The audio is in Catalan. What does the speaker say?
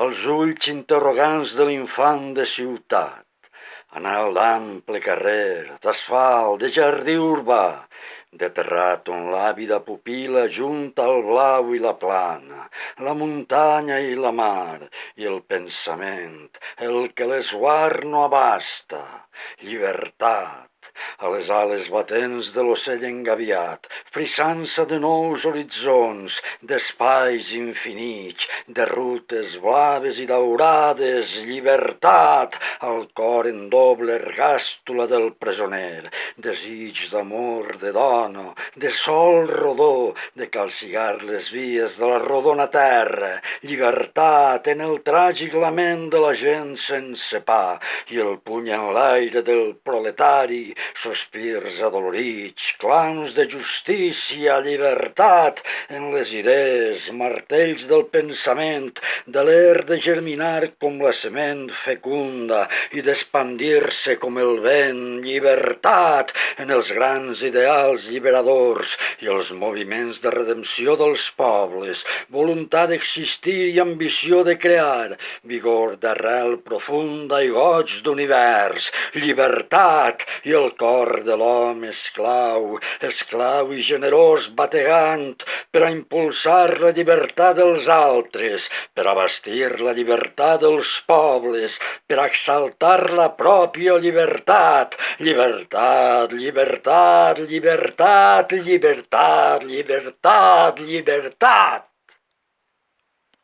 Els ulls interrogants de l'infant de ciutat, anar d'ample carrer, d'asfalt, de jardí urbà, de terrat on l'àvida pupil·la junta el blau i la plana, la muntanya i la mar, i el pensament, el que l'esguard no abasta, llibertat, a les ales batents de l'ocell engaviat, frissant-se de nous horitzons, d'espais infinits, de rutes blaves i daurades, llibertat, al cor en doble ergàstula del presoner, desig d'amor de dona, de sol rodó, de calcigar les vies de la rodona terra, llibertat en el tràgic lament de la gent sense pa i el puny en l'aire del proletari, sospirs adolorits, clams de justícia, llibertat en les idees, martells del pensament, de l'er de germinar com la sement fecunda i d'expandir-se com el vent, llibertat en els grans ideals lliberadors i els moviments de redempció dels pobles, voluntat d'existir i ambició de crear, vigor d'arrel profunda i goig d'univers, llibertat i el cor de l'home esclau, esclau i generós bategant per a impulsar la llibertat dels altres, per a bastir la llibertat dels pobles, per a exaltar la pròpia llibertat, llibertat, llibertat, llibertat, llibertat, llibertat, llibertat.